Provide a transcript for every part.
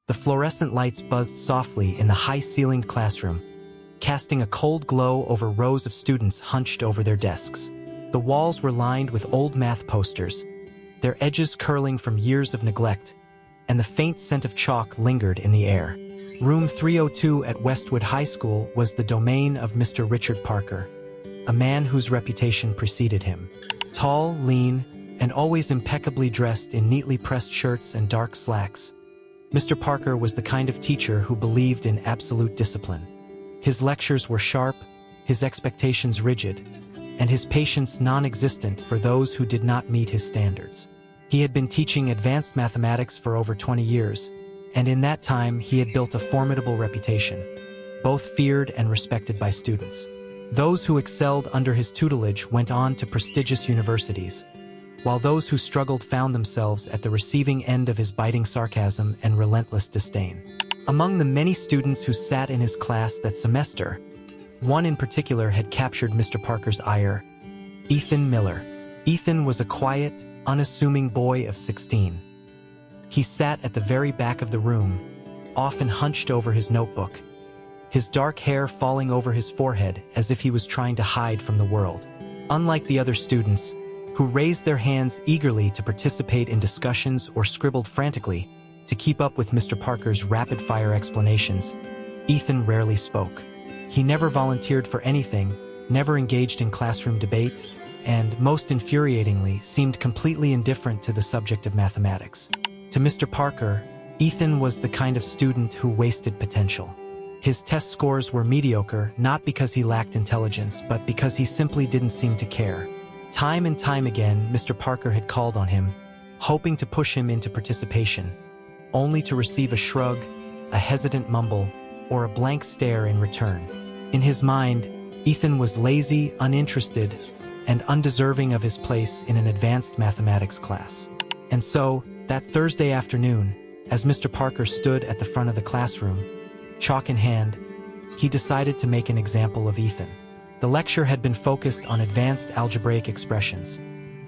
The fluorescent lights buzzed softly in the high-ceilinged classroom, casting a cold glow over rows of students hunched over their desks. The walls were lined with old math posters, their edges curling from years of neglect, and the faint scent of chalk lingered in the air. Room 302 at Westwood High School was the domain of Mr. Richard Parker, a man whose reputation preceded him. Tall, lean, and always impeccably dressed in neatly pressed shirts and dark slacks, Mr. Parker was the kind of teacher who believed in absolute discipline. His lectures were sharp, his expectations rigid, and his patience non-existent for those who did not meet his standards. He had been teaching advanced mathematics for over 20 years, and in that time he had built a formidable reputation, both feared and respected by students. Those who excelled under his tutelage went on to prestigious universities, while those who struggled found themselves at the receiving end of his biting sarcasm and relentless disdain. Among the many students who sat in his class that semester, one in particular had captured Mr. Parker's ire: Ethan Miller. Ethan was a quiet, unassuming boy of 16. He sat at the very back of the room, often hunched over his notebook, his dark hair falling over his forehead as if he was trying to hide from the world. Unlike the other students, who raised their hands eagerly to participate in discussions or scribbled frantically to keep up with Mr. Parker's rapid-fire explanations, Ethan rarely spoke. He never volunteered for anything, never engaged in classroom debates, and, most infuriatingly, seemed completely indifferent to the subject of mathematics. To Mr. Parker, Ethan was the kind of student who wasted potential. His test scores were mediocre not because he lacked intelligence, but because he simply didn't seem to care. Time and time again, Mr. Parker had called on him, hoping to push him into participation, only to receive a shrug, a hesitant mumble, or a blank stare in return. In his mind, Ethan was lazy, uninterested, and undeserving of his place in an advanced mathematics class. And so, that Thursday afternoon, as Mr. Parker stood at the front of the classroom, chalk in hand, he decided to make an example of Ethan. The lecture had been focused on advanced algebraic expressions,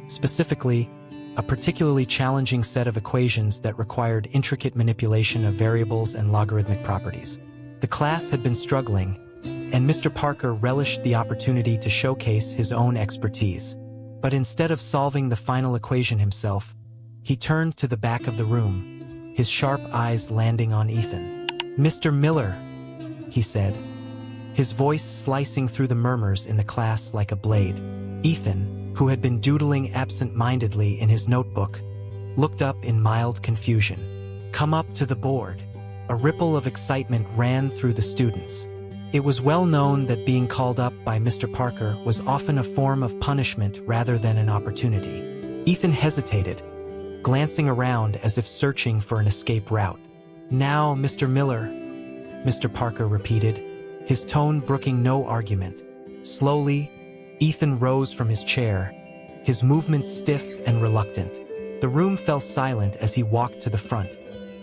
specifically, a particularly challenging set of equations that required intricate manipulation of variables and logarithmic properties. The class had been struggling, and Mr. Parker relished the opportunity to showcase his own expertise. But instead of solving the final equation himself, he turned to the back of the room, his sharp eyes landing on Ethan. "Mr. Miller," he said, his voice slicing through the murmurs in the class like a blade. Ethan, who had been doodling absent-mindedly in his notebook, looked up in mild confusion. "Come up to the board." A ripple of excitement ran through the students. It was well known that being called up by Mr. Parker was often a form of punishment rather than an opportunity. Ethan hesitated, glancing around as if searching for an escape route. "Now, Mr. Miller," Mr. Parker repeated, his tone brooking no argument. Slowly, Ethan rose from his chair, his movements stiff and reluctant. The room fell silent as he walked to the front,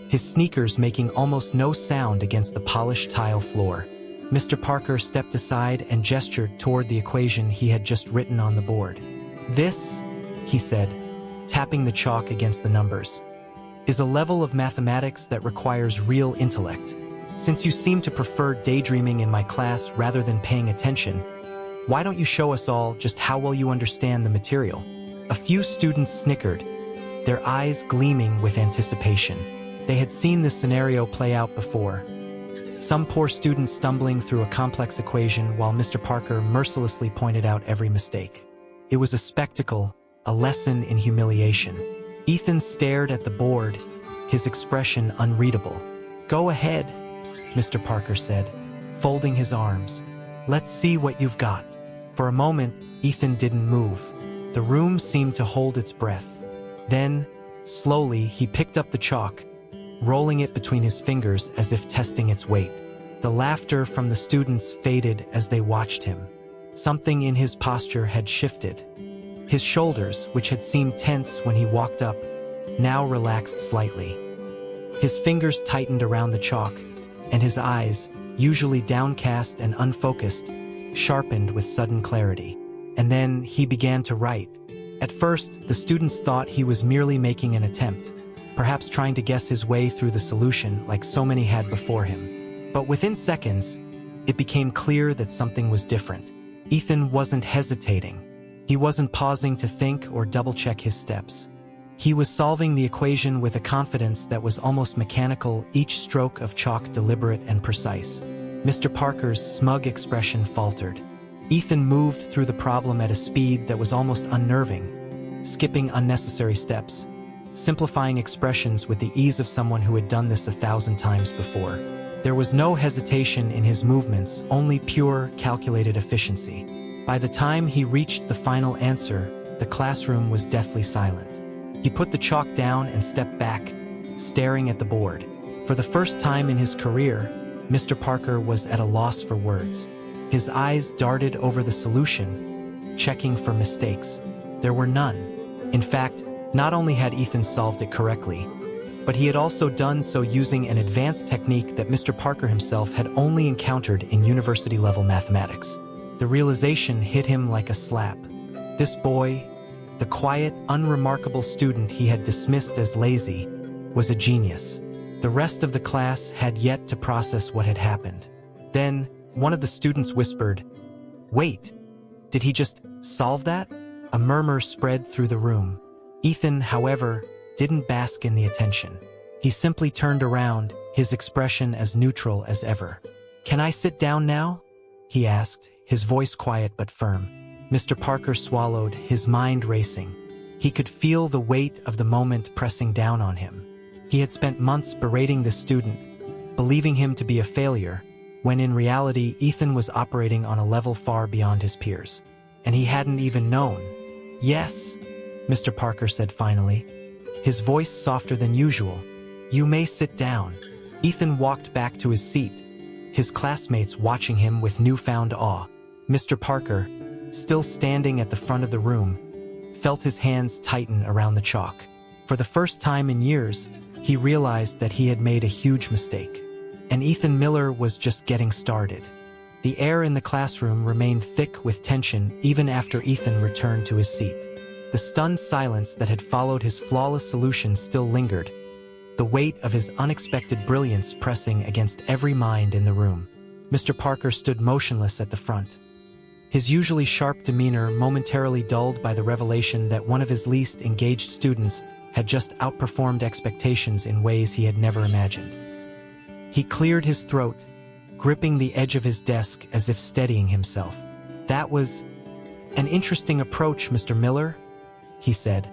his sneakers making almost no sound against the polished tile floor. Mr. Parker stepped aside and gestured toward the equation he had just written on the board. "This," he said, tapping the chalk against the numbers, "is a level of mathematics that requires real intellect. Since you seem to prefer daydreaming in my class rather than paying attention, why don't you show us all just how well you understand the material?" A few students snickered, their eyes gleaming with anticipation. They had seen this scenario play out before. Some poor student stumbling through a complex equation while Mr. Parker mercilessly pointed out every mistake. It was a spectacle, a lesson in humiliation. Ethan stared at the board, his expression unreadable. "Go ahead," Mr. Parker said, folding his arms. "Let's see what you've got." For a moment, Ethan didn't move. The room seemed to hold its breath. Then, slowly, he picked up the chalk, rolling it between his fingers as if testing its weight. The laughter from the students faded as they watched him. Something in his posture had shifted. His shoulders, which had seemed tense when he walked up, now relaxed slightly. His fingers tightened around the chalk, and his eyes, usually downcast and unfocused, sharpened with sudden clarity. And then he began to write. At first, the students thought he was merely making an attempt, perhaps trying to guess his way through the solution like so many had before him. But within seconds, it became clear that something was different. Ethan wasn't hesitating. He wasn't pausing to think or double-check his steps. He was solving the equation with a confidence that was almost mechanical, each stroke of chalk deliberate and precise. Mr. Parker's smug expression faltered. Ethan moved through the problem at a speed that was almost unnerving, skipping unnecessary steps, simplifying expressions with the ease of someone who had done this 1,000 times before. There was no hesitation in his movements, only pure, calculated efficiency. By the time he reached the final answer, the classroom was deathly silent. He put the chalk down and stepped back, staring at the board. For the first time in his career, Mr. Parker was at a loss for words. His eyes darted over the solution, checking for mistakes. There were none. In fact, not only had Ethan solved it correctly, but he had also done so using an advanced technique that Mr. Parker himself had only encountered in university-level mathematics. The realization hit him like a slap. This boy, the quiet, unremarkable student he had dismissed as lazy, was a genius. The rest of the class had yet to process what had happened. Then, one of the students whispered, "Wait, did he just solve that?" A murmur spread through the room. Ethan, however, didn't bask in the attention. He simply turned around, his expression as neutral as ever. "Can I sit down now?" he asked, his voice quiet but firm. Mr. Parker swallowed, his mind racing. He could feel the weight of the moment pressing down on him. He had spent months berating this student, believing him to be a failure, when in reality Ethan was operating on a level far beyond his peers. And he hadn't even known. "Yes," Mr. Parker said finally, his voice softer than usual. "You may sit down." Ethan walked back to his seat, his classmates watching him with newfound awe. Mr. Parker, still standing at the front of the room, felt his hands tighten around the chalk. For the first time in years, he realized that he had made a huge mistake. And Ethan Miller was just getting started. The air in the classroom remained thick with tension even after Ethan returned to his seat. The stunned silence that had followed his flawless solution still lingered, the weight of his unexpected brilliance pressing against every mind in the room. Mr. Parker stood motionless at the front, his usually sharp demeanor momentarily dulled by the revelation that one of his least engaged students had just outperformed expectations in ways he had never imagined. He cleared his throat, gripping the edge of his desk as if steadying himself. "That was an interesting approach, Mr. Miller," he said,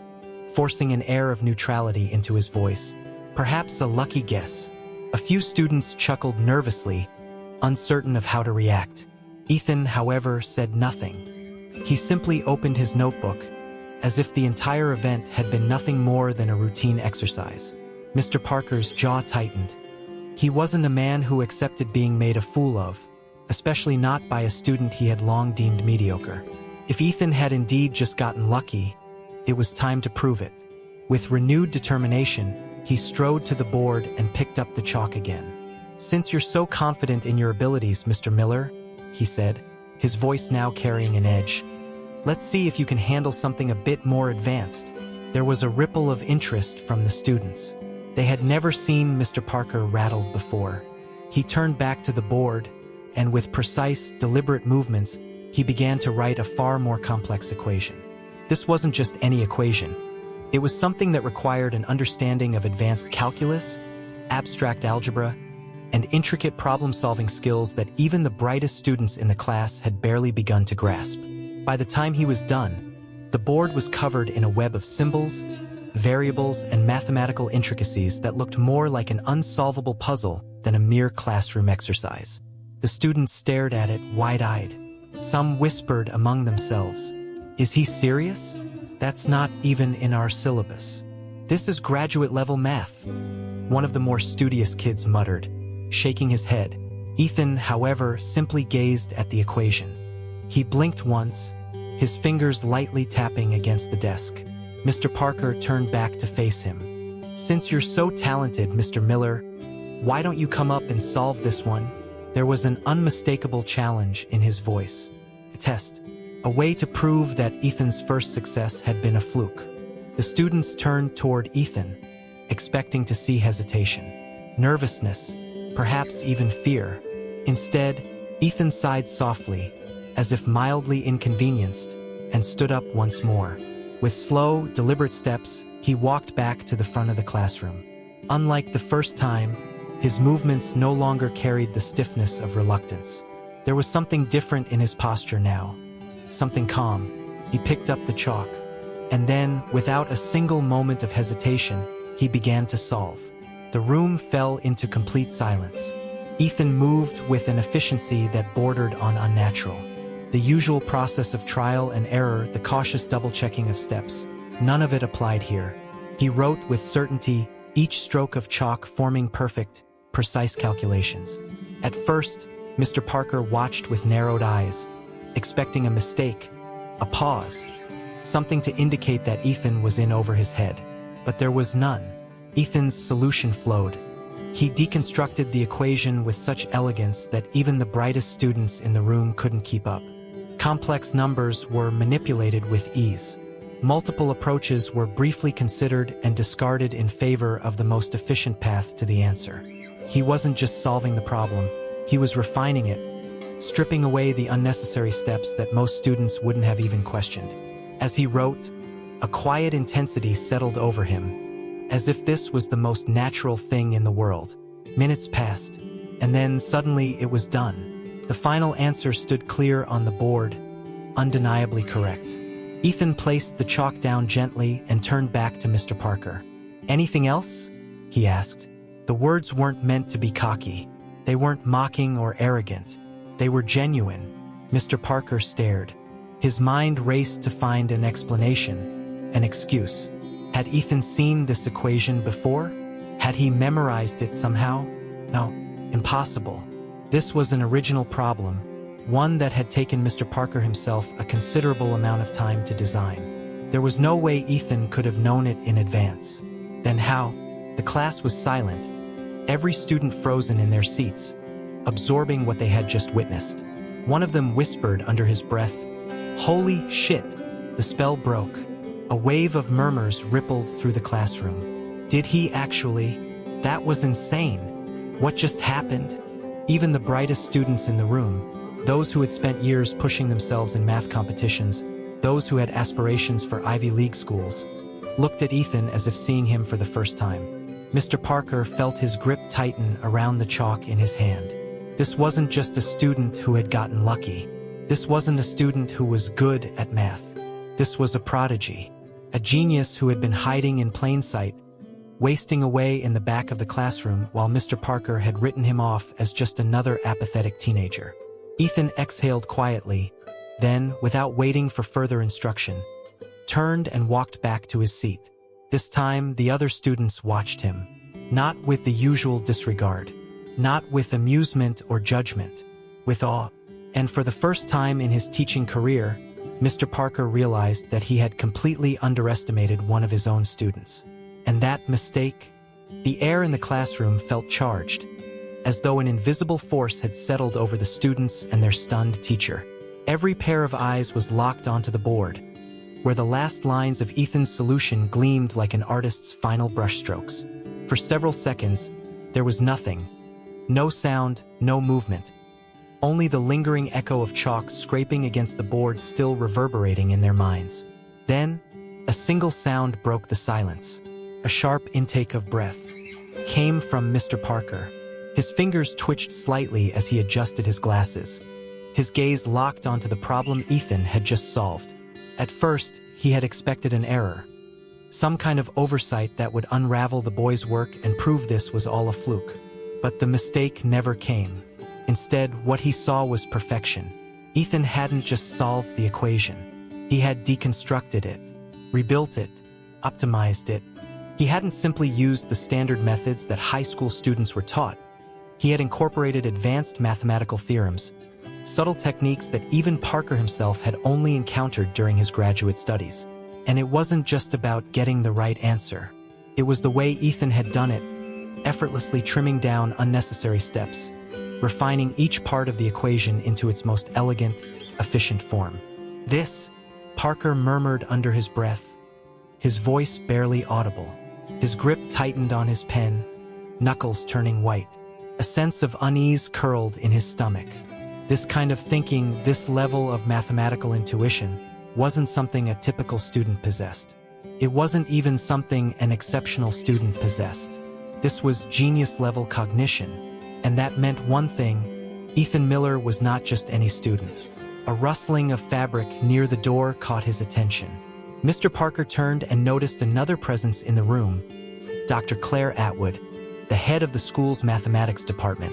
forcing an air of neutrality into his voice. "Perhaps a lucky guess." A few students chuckled nervously, uncertain of how to react. Ethan, however, said nothing. He simply opened his notebook, as if the entire event had been nothing more than a routine exercise. Mr. Parker's jaw tightened. He wasn't a man who accepted being made a fool of, especially not by a student he had long deemed mediocre. If Ethan had indeed just gotten lucky, it was time to prove it. With renewed determination, he strode to the board and picked up the chalk again. "Since you're so confident in your abilities, Mr. Miller," he said, his voice now carrying an edge, "let's see if you can handle something a bit more advanced." There was a ripple of interest from the students. They had never seen Mr. Parker rattled before. He turned back to the board, and with precise, deliberate movements, he began to write a far more complex equation. This wasn't just any equation. It was something that required an understanding of advanced calculus, abstract algebra, and intricate problem-solving skills that even the brightest students in the class had barely begun to grasp. By the time he was done, the board was covered in a web of symbols, variables, and mathematical intricacies that looked more like an unsolvable puzzle than a mere classroom exercise. The students stared at it wide-eyed. Some whispered among themselves, "Is he serious? That's not even in our syllabus. This is graduate-level math," one of the more studious kids muttered, shaking his head. Ethan, however, simply gazed at the equation. He blinked once, his fingers lightly tapping against the desk. Mr. Parker turned back to face him. "Since you're so talented, Mr. Miller, why don't you come up and solve this one?" There was an unmistakable challenge in his voice. A test, a way to prove that Ethan's first success had been a fluke. The students turned toward Ethan, expecting to see hesitation, nervousness, perhaps even fear. Instead, Ethan sighed softly, as if mildly inconvenienced, and stood up once more. With slow, deliberate steps, he walked back to the front of the classroom. Unlike the first time, his movements no longer carried the stiffness of reluctance. There was something different in his posture now, something calm. He picked up the chalk, and then, without a single moment of hesitation, he began to solve. The room fell into complete silence. Ethan moved with an efficiency that bordered on unnatural. The usual process of trial and error, the cautious double-checking of steps, none of it applied here. He wrote with certainty, each stroke of chalk forming perfect, precise calculations. At first, Mr. Parker watched with narrowed eyes, expecting a mistake, a pause, something to indicate that Ethan was in over his head. But there was none. Ethan's solution flowed. He deconstructed the equation with such elegance that even the brightest students in the room couldn't keep up. Complex numbers were manipulated with ease. Multiple approaches were briefly considered and discarded in favor of the most efficient path to the answer. He wasn't just solving the problem, he was refining it, stripping away the unnecessary steps that most students wouldn't have even questioned. As he wrote, a quiet intensity settled over him, as if this was the most natural thing in the world. Minutes passed, and then suddenly it was done. The final answer stood clear on the board, undeniably correct. Ethan placed the chalk down gently and turned back to Mr. Parker. "Anything else?" he asked. The words weren't meant to be cocky. They weren't mocking or arrogant. They were genuine. Mr. Parker stared. His mind raced to find an explanation, an excuse. Had Ethan seen this equation before? Had he memorized it somehow? No, impossible. This was an original problem, one that had taken Mr. Parker himself a considerable amount of time to design. There was no way Ethan could have known it in advance. Then how? The class was silent, every student frozen in their seats, absorbing what they had just witnessed. One of them whispered under his breath, "Holy shit!" The spell broke. A wave of murmurs rippled through the classroom. Did he actually? That was insane. What just happened? Even the brightest students in the room, those who had spent years pushing themselves in math competitions, those who had aspirations for Ivy League schools, looked at Ethan as if seeing him for the first time. Mr. Parker felt his grip tighten around the chalk in his hand. This wasn't just a student who had gotten lucky. This wasn't a student who was good at math. This was a prodigy, a genius who had been hiding in plain sight, wasting away in the back of the classroom while Mr. Parker had written him off as just another apathetic teenager. Ethan exhaled quietly, then, without waiting for further instruction, turned and walked back to his seat. This time, the other students watched him, not with the usual disregard, not with amusement or judgment, with awe. And for the first time in his teaching career, Mr. Parker realized that he had completely underestimated one of his own students. And that mistake? The air in the classroom felt charged, as though an invisible force had settled over the students and their stunned teacher. Every pair of eyes was locked onto the board, where the last lines of Ethan's solution gleamed like an artist's final brushstrokes. For several seconds, there was nothing. No sound, no movement. Only the lingering echo of chalk scraping against the board still reverberating in their minds. Then, a single sound broke the silence. A sharp intake of breath came from Mr. Parker. His fingers twitched slightly as he adjusted his glasses. His gaze locked onto the problem Ethan had just solved. At first, he had expected an error, some kind of oversight that would unravel the boy's work and prove this was all a fluke. But the mistake never came. Instead, what he saw was perfection. Ethan hadn't just solved the equation. He had deconstructed it, rebuilt it, optimized it. He hadn't simply used the standard methods that high school students were taught. He had incorporated advanced mathematical theorems, subtle techniques that even Parker himself had only encountered during his graduate studies. And it wasn't just about getting the right answer. It was the way Ethan had done it, effortlessly trimming down unnecessary steps, refining each part of the equation into its most elegant, efficient form. "This," Parker murmured under his breath, his voice barely audible. His grip tightened on his pen, knuckles turning white. A sense of unease curled in his stomach. This kind of thinking, this level of mathematical intuition, wasn't something a typical student possessed. It wasn't even something an exceptional student possessed. This was genius-level cognition, and that meant one thing: Ethan Miller was not just any student. A rustling of fabric near the door caught his attention. Mr. Parker turned and noticed another presence in the room: Dr. Claire Atwood, the head of the school's mathematics department.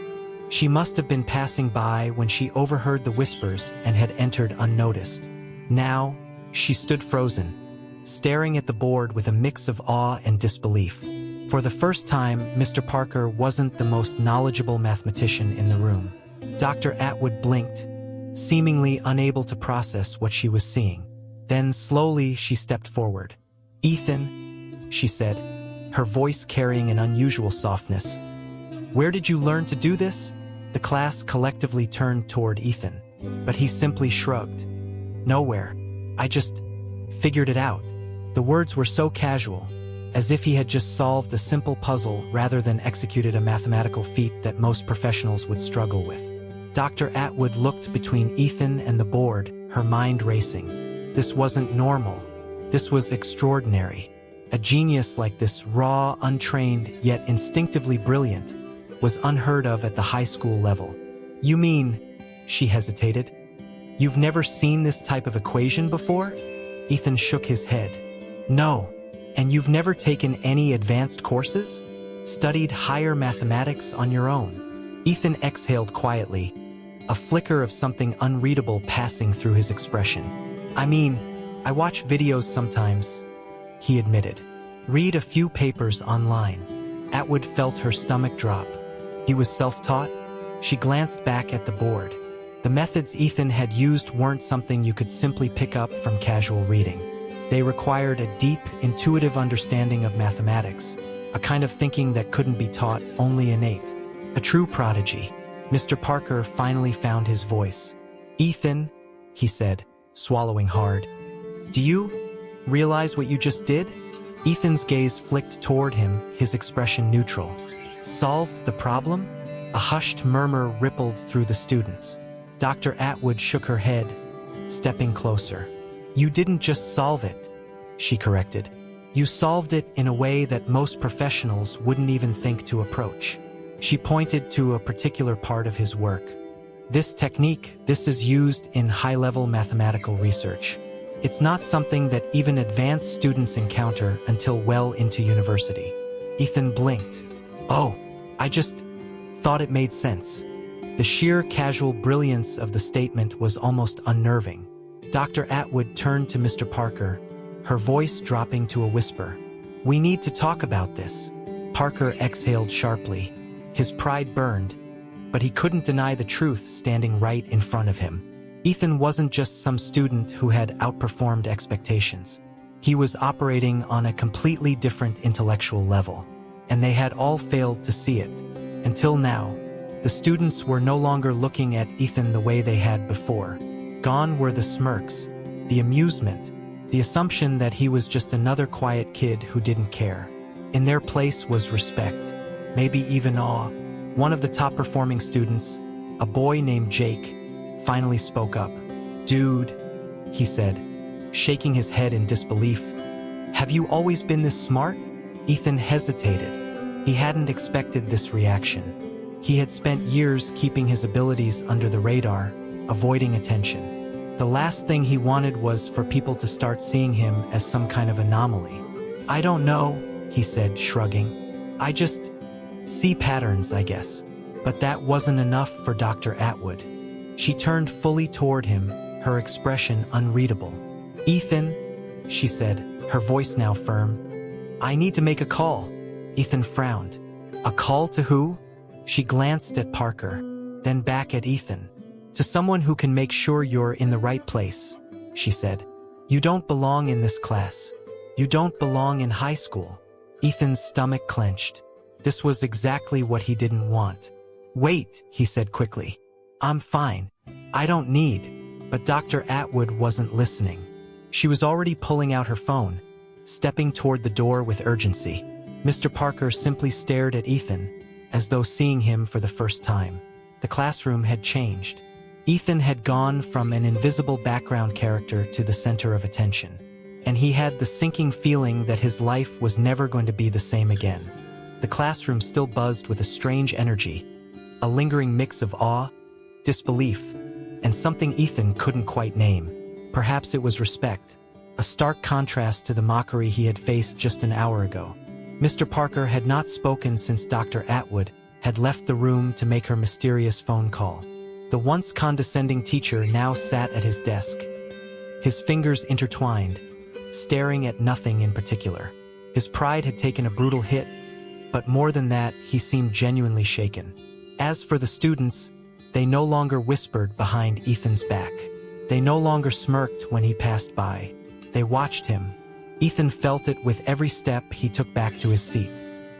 She must have been passing by when she overheard the whispers and had entered unnoticed. Now, she stood frozen, staring at the board with a mix of awe and disbelief. For the first time, Mr. Parker wasn't the most knowledgeable mathematician in the room. Dr. Atwood blinked, seemingly unable to process what she was seeing. Then slowly she stepped forward. "Ethan," she said, her voice carrying an unusual softness. "Where did you learn to do this?" The class collectively turned toward Ethan, but he simply shrugged. "Nowhere. I just figured it out." The words were so casual, as if he had just solved a simple puzzle rather than executed a mathematical feat that most professionals would struggle with. Dr. Atwood looked between Ethan and the board, her mind racing. This wasn't normal. This was extraordinary. A genius like this, raw, untrained, yet instinctively brilliant, was unheard of at the high school level. "You mean," she hesitated, "you've never seen this type of equation before?" Ethan shook his head. "No. And you've never taken any advanced courses? Studied higher mathematics on your own?" Ethan exhaled quietly, a flicker of something unreadable passing through his expression. "I mean, I watch videos sometimes," he admitted. "Read a few papers online." Atwood felt her stomach drop. He was self-taught? She glanced back at the board. The methods Ethan had used weren't something you could simply pick up from casual reading. They required a deep, intuitive understanding of mathematics, a kind of thinking that couldn't be taught, only innate. A true prodigy. Mr. Parker finally found his voice. "Ethan," he said, swallowing hard, "do you realize what you just did?" Ethan's gaze flicked toward him, his expression neutral. "Solved the problem?" A hushed murmur rippled through the students. Dr. Atwood shook her head, stepping closer. "You didn't just solve it," she corrected. "You solved it in a way that most professionals wouldn't even think to approach." She pointed to a particular part of his work. "This technique, this is used in high-level mathematical research. It's not something that even advanced students encounter until well into university." Ethan blinked. "Oh, I just thought it made sense." The sheer casual brilliance of the statement was almost unnerving. Dr. Atwood turned to Mr. Parker, her voice dropping to a whisper. "We need to talk about this." Parker exhaled sharply. His pride burned, but he couldn't deny the truth standing right in front of him. Ethan wasn't just some student who had outperformed expectations. He was operating on a completely different intellectual level, and they had all failed to see it. Until now, the students were no longer looking at Ethan the way they had before. Gone were the smirks, the amusement, the assumption that he was just another quiet kid who didn't care. In their place was respect, maybe even awe. One of the top-performing students, a boy named Jake, finally spoke up. "Dude," he said, shaking his head in disbelief, "have you always been this smart?" Ethan hesitated. He hadn't expected this reaction. He had spent years keeping his abilities under the radar, avoiding attention. The last thing he wanted was for people to start seeing him as some kind of anomaly. "I don't know," he said, shrugging. "I just see patterns, I guess." But that wasn't enough for Dr. Atwood. She turned fully toward him, her expression unreadable. "Ethan," she said, her voice now firm, "I need to make a call." Ethan frowned. "A call to who?" She glanced at Parker, then back at Ethan. "To someone who can make sure you're in the right place," she said. "You don't belong in this class. You don't belong in high school." Ethan's stomach clenched. This was exactly what he didn't want. "Wait," he said quickly. "I'm fine. I don't need." But Dr. Atwood wasn't listening. She was already pulling out her phone, stepping toward the door with urgency. Mr. Parker simply stared at Ethan, as though seeing him for the first time. The classroom had changed. Ethan had gone from an invisible background character to the center of attention, and he had the sinking feeling that his life was never going to be the same again. The classroom still buzzed with a strange energy, a lingering mix of awe, disbelief, and something Ethan couldn't quite name. Perhaps it was respect, a stark contrast to the mockery he had faced just an hour ago. Mr. Parker had not spoken since Dr. Atwood had left the room to make her mysterious phone call. The once condescending teacher now sat at his desk, his fingers intertwined, staring at nothing in particular. His pride had taken a brutal hit, but more than that, he seemed genuinely shaken. As for the students, they no longer whispered behind Ethan's back. They no longer smirked when he passed by. They watched him. Ethan felt it with every step he took back to his seat.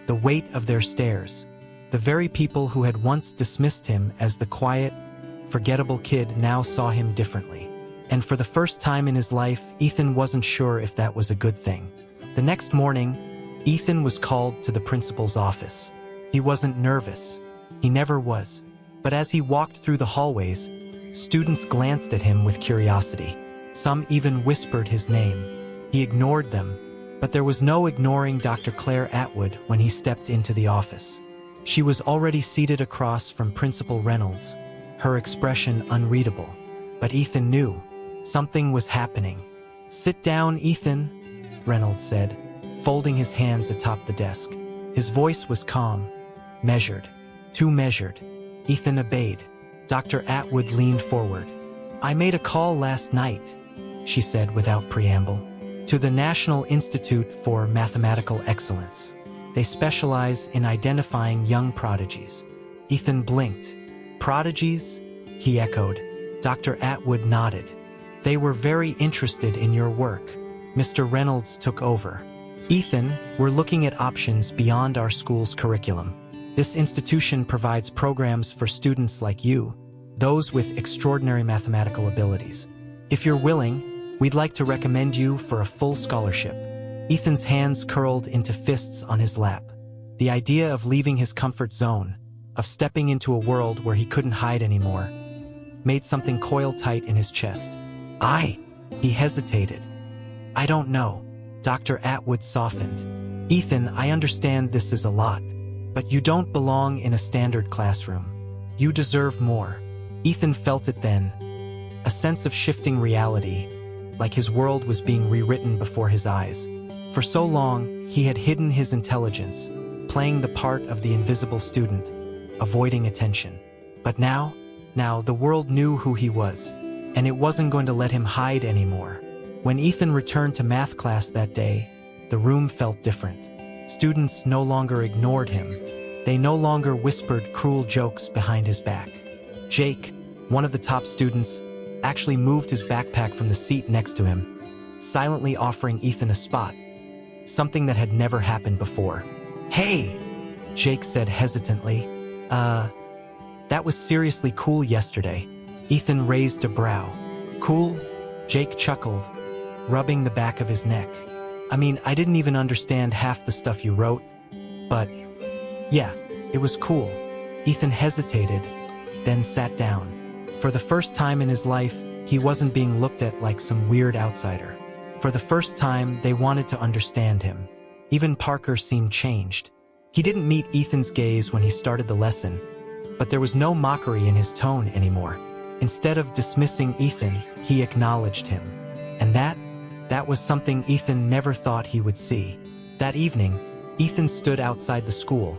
The weight of their stares. The very people who had once dismissed him as the quiet, forgettable kid now saw him differently. And for the first time in his life, Ethan wasn't sure if that was a good thing. The next morning, Ethan was called to the principal's office. He wasn't nervous. He never was. But as he walked through the hallways, students glanced at him with curiosity. Some even whispered his name. He ignored them, but there was no ignoring Dr. Claire Atwood when he stepped into the office. She was already seated across from Principal Reynolds, her expression unreadable. But Ethan knew something was happening. "Sit down, Ethan," Reynolds said, folding his hands atop the desk. His voice was calm, measured, too measured. Ethan obeyed. Dr. Atwood leaned forward. "I made a call last night," she said without preamble, "to the National Institute for Mathematical Excellence. They specialize in identifying young prodigies." Ethan blinked. "Prodigies?" he echoed. Dr. Atwood nodded. "They were very interested in your work." Mr. Reynolds took over. "Ethan, we're looking at options beyond our school's curriculum. This institution provides programs for students like you, those with extraordinary mathematical abilities. If you're willing, we'd like to recommend you for a full scholarship." Ethan's hands curled into fists on his lap. The idea of leaving his comfort zone, of stepping into a world where he couldn't hide anymore, made something coil tight in his chest. He hesitated. "I don't know." Dr. Atwood softened. "Ethan, I understand this is a lot, but you don't belong in a standard classroom. You deserve more." Ethan felt it then, a sense of shifting reality, like his world was being rewritten before his eyes. For so long, he had hidden his intelligence, playing the part of the invisible student, avoiding attention. But now the world knew who he was, and it wasn't going to let him hide anymore. When Ethan returned to math class that day, the room felt different. Students no longer ignored him. They no longer whispered cruel jokes behind his back. Jake, one of the top students, actually moved his backpack from the seat next to him, silently offering Ethan a spot, something that had never happened before. "Hey," Jake said hesitantly. That was seriously cool yesterday." Ethan raised a brow. "Cool?" Jake chuckled, rubbing the back of his neck. "I mean, I didn't even understand half the stuff you wrote, but yeah, it was cool." Ethan hesitated, then sat down. For the first time in his life, he wasn't being looked at like some weird outsider. For the first time, they wanted to understand him. Even Parker seemed changed. He didn't meet Ethan's gaze when he started the lesson, but there was no mockery in his tone anymore. Instead of dismissing Ethan, he acknowledged him. And that was something Ethan never thought he would see. That evening, Ethan stood outside the school,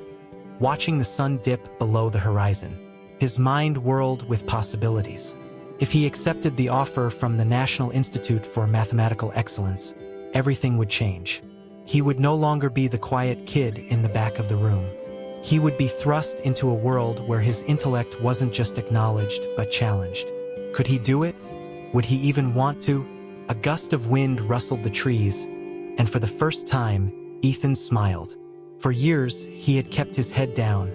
watching the sun dip below the horizon. His mind whirled with possibilities. If he accepted the offer from the National Institute for Mathematical Excellence, everything would change. He would no longer be the quiet kid in the back of the room. He would be thrust into a world where his intellect wasn't just acknowledged, but challenged. Could he do it? Would he even want to? A gust of wind rustled the trees, and for the first time, Ethan smiled. For years, he had kept his head down,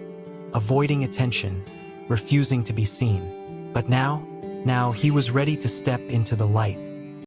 avoiding attention, refusing to be seen. But now he was ready to step into the light.